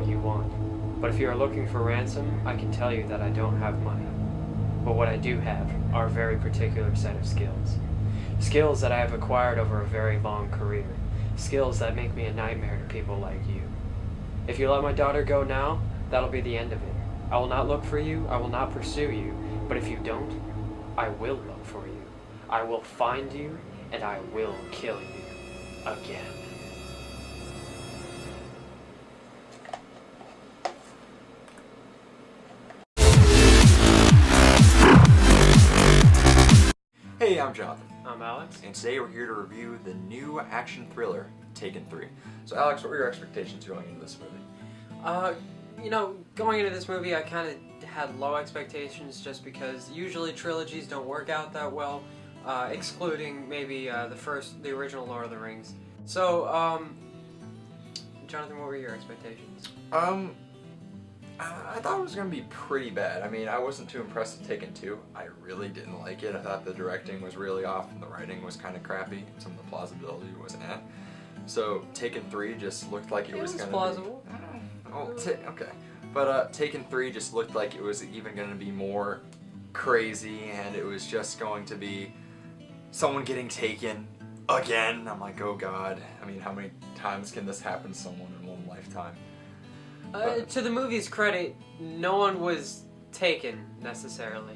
you want. But if you are looking for ransom, I can tell you that I don't have money. But what I do have are a very particular set of skills. Skills that I have acquired over a very long career. Skills that make me a nightmare to people like you. If you let my daughter go now, that'll be the end of it. I will not look for you, I will not pursue you, but if you don't, I will look for you. I will find you, and I will kill you. Again. Hey, I'm Jonathan. I'm Alex. And today we're here to review the new action thriller, Taken 3. So Alex, what were your expectations going into this movie? Going into this movie, I kind of had low expectations just because usually trilogies don't work out that well, excluding maybe the original Lord of the Rings. So, Jonathan, what were your expectations? I thought it was going to be pretty bad. I mean, I wasn't too impressed with Taken 2. I really didn't like it. I thought the directing was really off and the writing was kind of crappy. Some of the plausibility wasn't at. So Taken 3 just looked like it was going to be... plausible. Okay. But Taken 3 just looked like it was even going to be more crazy, and it was just going to be someone getting taken again. I'm like, oh god. I mean, how many times can this happen to someone in one lifetime? To the movie's credit, no one was taken, necessarily.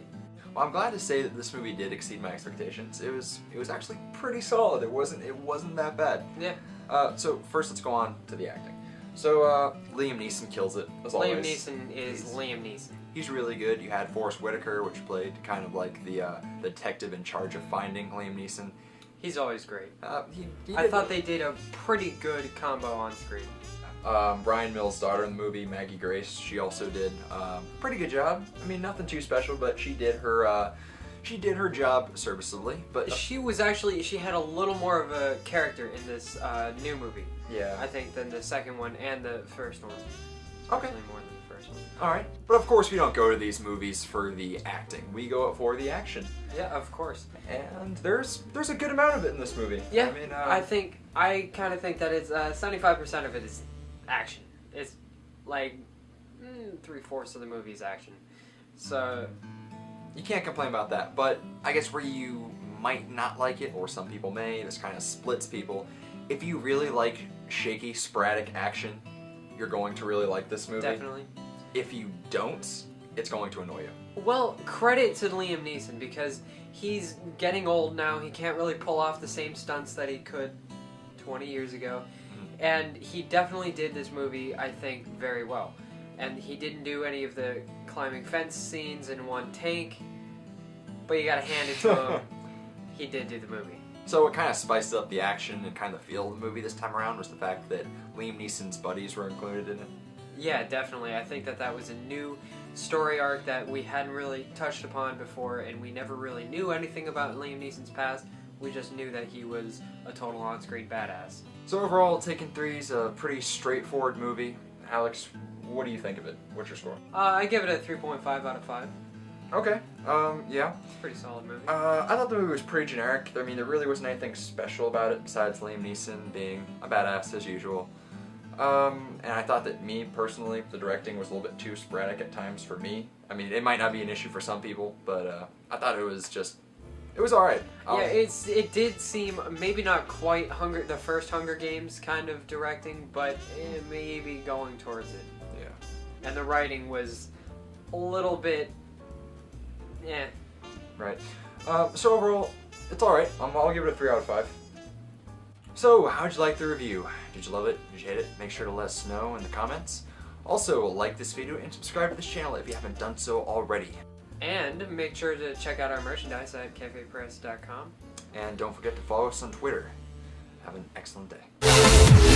Well, I'm glad to say that this movie did exceed my expectations. It was actually pretty solid. It wasn't that bad. Yeah. So first let's go on to the acting. So Liam Neeson kills it, as always. Liam Neeson is Liam Neeson. He's really good. You had Forrest Whitaker, which played kind of like the detective in charge of finding Liam Neeson. He's always great. He I thought they did a pretty good combo on screen. Brian Mills' daughter in the movie, Maggie Grace, she also did pretty good job. I mean, nothing too special, but she did her job serviceably. But she had a little more of a character in this new movie. Yeah. I think than the second one and the first one. Okay. Especially more than the first one. All right. But of course, we don't go to these movies for the acting. We go for the action. Yeah, of course. And there's a good amount of it in this movie. Yeah. I mean, I kind of think that it's 75% of it is action. It's like 3/4 of the movie is action. So you can't complain about that. But I guess where you might not like it, or some people may, this kind of splits people. If you really like shaky, sporadic action, you're going to really like this movie. Definitely. If you don't, it's going to annoy you. Well, credit to Liam Neeson, because he's getting old now. He can't really pull off the same stunts that he could 20 years ago. And he definitely did this movie, I think, very well. And he didn't do any of the climbing fence scenes in one take, but you gotta hand it to him. He did do the movie. So what kind of spiced up the action and kind of the feel of the movie this time around was the fact that Liam Neeson's buddies were included in it. Yeah, definitely. I think that was a new story arc that we hadn't really touched upon before, and we never really knew anything about Liam Neeson's past. We just knew that he was a total on-screen badass. So overall, Taken 3 is a pretty straightforward movie. Alex, what do you think of it? What's your score? I give it a 3.5 out of 5. Okay, yeah. Pretty solid movie. I thought the movie was pretty generic. I mean, there really wasn't anything special about it besides Liam Neeson being a badass as usual. And I thought that me, personally, the directing was a little bit too sporadic at times for me. I mean, it might not be an issue for some people, but I thought it was alright. Yeah, it did seem maybe not quite the first Hunger Games kind of directing, but it may be going towards it. Yeah. And the writing was a little bit, Right. So overall, it's alright. I'll give it a 3 out of 5. So, how'd you like the review? Did you love it? Did you hate it? Make sure to let us know in the comments. Also, like this video and subscribe to this channel if you haven't done so already. And make sure to check out our merchandise at cafepress.com. And don't forget to follow us on Twitter. Have an excellent day.